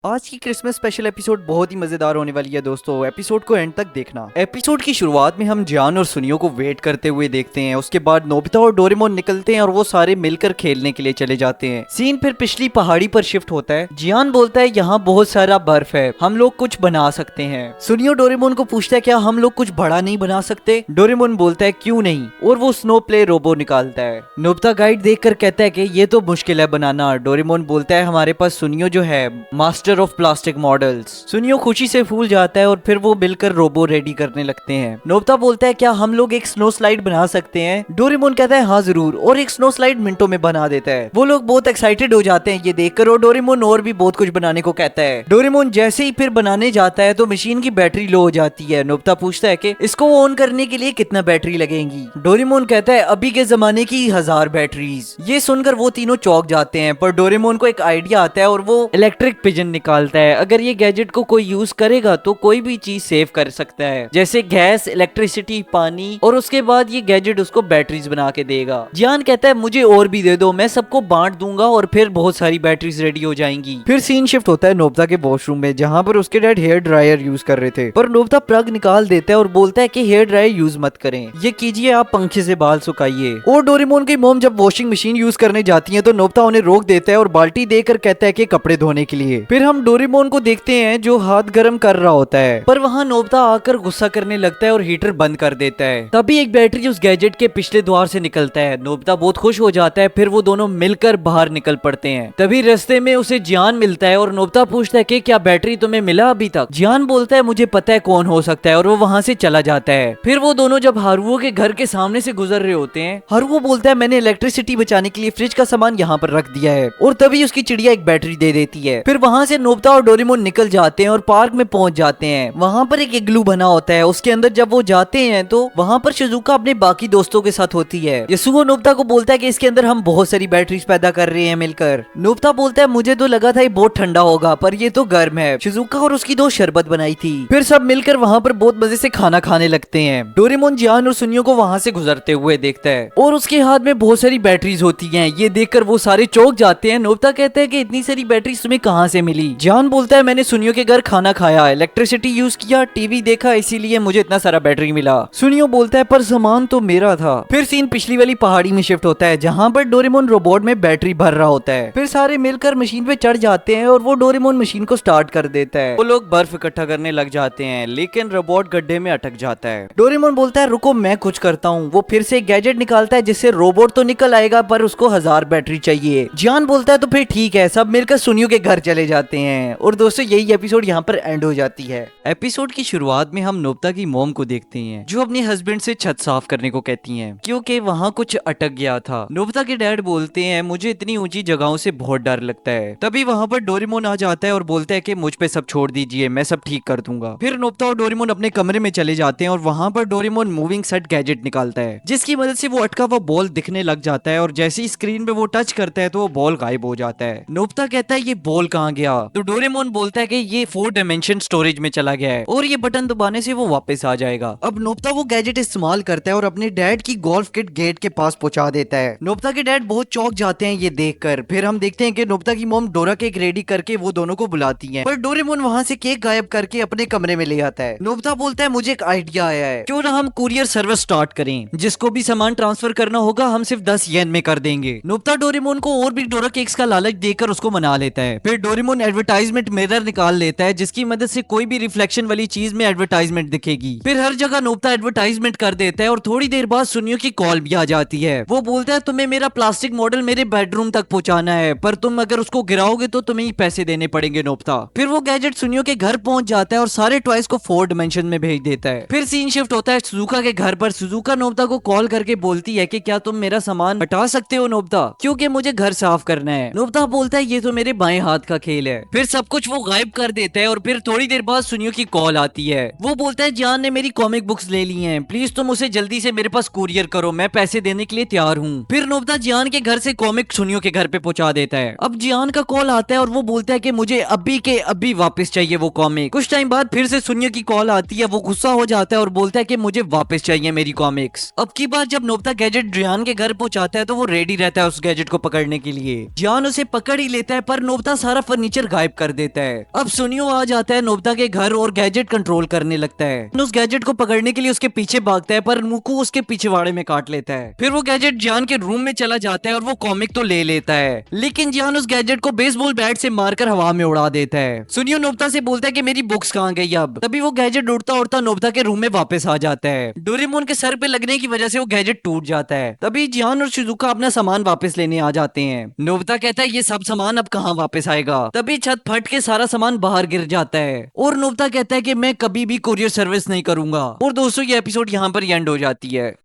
आज की Christmas special episode बहुत ही मजेदार होने वाली है दोस्तों। एपिसोड को एंड तक देखना। एपिसोड की शुरुआत में हम जियान और सुनियो को वेट करते हुए देखते हैं। उसके बाद नोबिता और डोरेमोन निकलते हैं और वो सारे मिलकर खेलने के लिए चले जाते हैं। सीन फिर पिछली पहाड़ी पर शिफ्ट होता है। जियान बोलता है यहाँ बहुत सारा बर्फ है, हम लोग कुछ बना सकते हैं। सुनियो डोरेमोन को पूछता है क्या हम लोग कुछ बड़ा नहीं बना सकते। डोरेमोन बोलता है क्यों नहीं, और वो स्नो प्ले रोबो निकालता है। नोबिता गाइड देखकर कहता है कि ये तो मुश्किल है बनाना। डोरेमोन बोलता है हमारे पास सुनियो जो है मास्टर ऑफ प्लास्टिक मॉडल्स। सुनियो खुशी से फूल जाता है और फिर वो मिलकर रोबो रेडी करने लगते हैं। नोबिता बोलता है क्या हम लोग एक स्नो स्लाइड बना सकते हैं। डोरेमोन कहता है हाँ जरूर, और एक स्नो स्लाइड मिनटों में बना देता है। वो लोग बहुत एक्साइटेड हो जाते हैं ये देखकर, और डोरेमोन और भी बहुत कुछ बनाने को कहता है। डोरेमोन जैसे ही फिर बनाने जाता है तो मशीन की बैटरी लो हो जाती है। नोबिता पूछता है कि इसको ऑन करने के लिए कितना बैटरी लगेगी। डोरेमोन कहता है अभी के जमाने की 1000 बैटरीज। ये सुनकर वो तीनों चौंक जाते हैं, पर डोरेमोन को एक आइडिया आता है और वो इलेक्ट्रिक पिजन निकालता है। अगर ये गैजेट को कोई यूज करेगा तो कोई भी चीज सेव कर सकता है, जैसे गैस, इलेक्ट्रिसिटी, पानी, और उसके बाद ये गैजेट उसको बैटरीज बना के देगा। जियान कहता है मुझे और भी दे दो, मैं सबको बांट दूंगा और फिर बहुत सारी बैटरीज रेडी हो जाएंगी। फिर सीन शिफ्ट होता है नोबिता के वॉशरूम में, जहाँ पर उसके डैड हेयर ड्रायर यूज कर रहे थे, पर नोबिता प्लग निकाल देता है और बोलता है कि हेयर ड्रायर यूज मत करें, ये कीजिए आप पंखे से बाल सुखाइए। और डोरेमोन की मॉम जब वॉशिंग मशीन यूज करने जाती है तो नोबिता उन्हें रोक देता है और बाल्टी देकर कहता है कि कपड़े धोने के लिए। फिर हम डोरेमोन को देखते हैं जो हाथ गर्म कर रहा होता है, पर वहाँ नोबिता आकर गुस्सा करने लगता है और हीटर बंद कर देता है। तभी एक बैटरी उस गैजेट के पिछले द्वार से निकलता है। नोबिता बहुत खुश हो जाता है। फिर वो दोनों मिलकर बाहर निकल पड़ते हैं। तभी रास्ते में उसे जियान मिलता है और नोबिता पूछता है कि क्या बैटरी तुम्हें मिला अभी तक। जियान बोलता है मुझे पता है कौन हो सकता है, और वो वहाँ से चला जाता है। फिर वो दोनों जब हारुओ के घर के सामने से गुजर रहे होते हैं, हारुओ बोलता है मैंने इलेक्ट्रिसिटी बचाने के लिए फ्रिज का सामान यहाँ पर रख दिया है, और तभी उसकी चिड़िया एक बैटरी दे देती है। फिर वहाँ से नोबिता और डोरेमोन निकल जाते हैं और पार्क में पहुंच जाते हैं। वहाँ पर एक इग्लू बना होता है, उसके अंदर जब वो जाते हैं तो वहाँ पर शिजुका अपने बाकी दोस्तों के साथ होती है। यसुओ नोबिता को बोलता है कि इसके अंदर हम बहुत सारी बैटरीज पैदा कर रहे हैं मिलकर। नोबिता बोलता है मुझे तो लगा था ये बहुत ठंडा होगा, पर ये तो गर्म है। शिजुका और उसकी दोस्त शरबत बनाई थी। फिर सब मिलकर वहाँ पर बहुत मजे से खाना खाने लगते हैं। डोरेमोन जियान और सुनियो को वहाँ से गुजरते हुए देखता है और उसके हाथ में बहुत सारी बैटरीज होती है। ये देखकर वो सारे चौंक जाते हैं। नोबिता कहता है कि इतनी सारी बैटरीज तुम्हें कहाँ से मिली। जियान बोलता है मैंने सुनियो के घर खाना खाया, इलेक्ट्रिसिटी यूज किया, टीवी देखा, इसीलिए मुझे इतना सारा बैटरी मिला। सुनियो बोलता है पर सामान तो मेरा था। फिर सीन पिछली वाली पहाड़ी में शिफ्ट होता है, जहाँ पर डोरेमोन रोबोट में बैटरी भर रहा होता है। फिर सारे मिलकर मशीन पे चढ़ जाते हैं और वो डोरेमोन मशीन को स्टार्ट कर देता है। वो लोग बर्फ इकट्ठा करने लग जाते हैं, लेकिन रोबोट गड्ढे में अटक जाता है। डोरेमोन बोलता है रुको मैं कुछ करता हूँ। वो फिर से एक गैजेट निकालता है जिससे रोबोट तो निकल आएगा, पर उसको 1000 बैटरी चाहिए। जियान बोलता है तो फिर ठीक है। सब मिलकर सुनियो के घर चले जाते हैं। और दोस्तों यही एपिसोड यहाँ पर एंड हो जाती है। एपिसोड की शुरुआत में हम नोबिता की मॉम को देखते हैं, जो अपने हस्बैंड से छत साफ करने को कहती हैं, क्योंकि वहाँ कुछ अटक गया था। नोबिता के डैड बोलते हैं मुझे इतनी ऊंची जगहों से बहुत डर लगता है। तभी वहाँ पर डोरेमोन आ जाता है और बोलता है कि मुझ पे सब छोड़ दीजिए, मैं सब ठीक कर दूंगा। फिर नोबिता और डोरेमोन अपने कमरे में चले जाते हैं और वहाँ पर डोरेमोन मूविंग सेट गैजेट निकालता है, जिसकी मदद से वो अटका हुआ बॉल दिखने लग जाता है, और जैसे ही स्क्रीन पे वो टच करता है तो वो बॉल गायब हो जाता है। नोबिता कहता है ये बॉल कहाँ गया, तो डोरेमोन बोलता है कि ये 4 डायमेंशन स्टोरेज में चला गया है और ये बटन दबाने से वो वापस आ जाएगा। अब नोबिता वो गैजेट इस्तेमाल करता है और अपने डैड की गोल्फ किट गेट के पास पहुंचा देता है। नोबिता के डैड बहुत चौंक जाते हैं ये देखकर। फिर हम देखते हैं कि नोबिता की मॉम डोरा केक रेडी करके वो दोनों को बुलाती है, पर डोरेमोन वहाँ से केक गायब करके अपने कमरे में ले आता है। नोबिता बोलता है मुझे एक आइडिया आया है, क्यों ना हम कुरियर सर्विस स्टार्ट करें, जिसको भी सामान ट्रांसफर करना होगा हम सिर्फ 10 येन में कर देंगे। नोबिता डोरेमोन को और भी डोरा केक्स का लालच देकर उसको मना लेता है। फिर डोरेमोन एडवर्टाइजमेंट मिरर निकाल लेता है, जिसकी मदद से कोई भी रिफ्लेक्शन वाली चीज में एडवर्टाइजमेंट दिखेगी। फिर हर जगह नोबिता एडवर्टाइजमेंट कर देता है और थोड़ी देर बाद सुनियो की कॉल भी आ जाती है। वो बोलता है तुम्हें मेरा प्लास्टिक मॉडल मेरे बेडरूम तक पहुंचाना है, पर तुम अगर उसको गिराओगे तो तुम्हें ही पैसे देने पड़ेंगे नोबिता। फिर वो गैजेट सुनियो के घर पहुंच जाता है और सारे टॉयज को 4 डायमेंशन में भेज देता है। फिर सीन शिफ्ट होता है सुजुका के घर पर। सुजुका नोबिता को कॉल करके बोलती है कि क्या तुम मेरा सामान हटा सकते हो नोबिता, क्योंकि मुझे घर साफ करना है। नोबिता बोलता है ये तो मेरे बाएं हाथ का खेल है। फिर सब कुछ वो गायब कर देता है और फिर थोड़ी देर बाद सुनियो की कॉल आती है। वो बोलता है जियान ने मेरी कॉमिक बुक्स ले ली हैं, प्लीज तुम उसे जल्दी से मेरे पास कुरियर करो, मैं पैसे देने के लिए तैयार हूँ। फिर नोबिता जियान के घर से कॉमिक सुनियो के घर पे पहुंचा देता है। अब जियान का कॉल आता है और वो बोलता है कि मुझे अभी के अभी वापस चाहिए वो कॉमिक। कुछ टाइम बाद फिर से सुनियो की कॉल आती है। वो गुस्सा हो जाता है और बोलता है कि मुझे वापस चाहिए मेरी कॉमिक्स। अब की बार जब नोबिता गैजेट जियान के घर पहुंचाता है तो वो रेडी रहता है उस गैजेट को पकड़ने के लिए। जियान उसे पकड़ ही लेता है, पर नोबिता सारा फर्नीचर गायब कर देता है। अब सुनियो आ जाता है नोबिता के घर और गैजेट कंट्रोल करने लगता है। उस गैजेट को पकड़ने के लिए उसके पीछे भागता है पर मुकू उसके पिछवाड़े में काट लेता है। फिर वो गैजेट जियान के रूम में चला जाता है और वो कॉमिक तो ले लेता है, लेकिन जियान उस गैजेट को बेसबॉल बैट से मारकर हवा में उड़ा देता है। सुनियो नोबिता से बोलता है कि मेरी बुक्स कहाँ गई अब। तभी वो गैजेट उड़ता उड़ता नोबिता के रूम में वापस आ जाता है। डोरेमोन के सर पे लगने की वजह से वो गैजेट टूट जाता है। तभी जियान और शिजुका अपना सामान वापस लेने आ जाते हैं। नोबिता कहता है ये सब सामान अब कहाँ वापस आएगा। तभी छत फट के सारा सामान बाहर गिर जाता है और नोबिता कहता है कि मैं कभी भी कुरियर सर्विस नहीं करूंगा। और दोस्तों ये एपिसोड यहाँ पर एंड हो जाती है।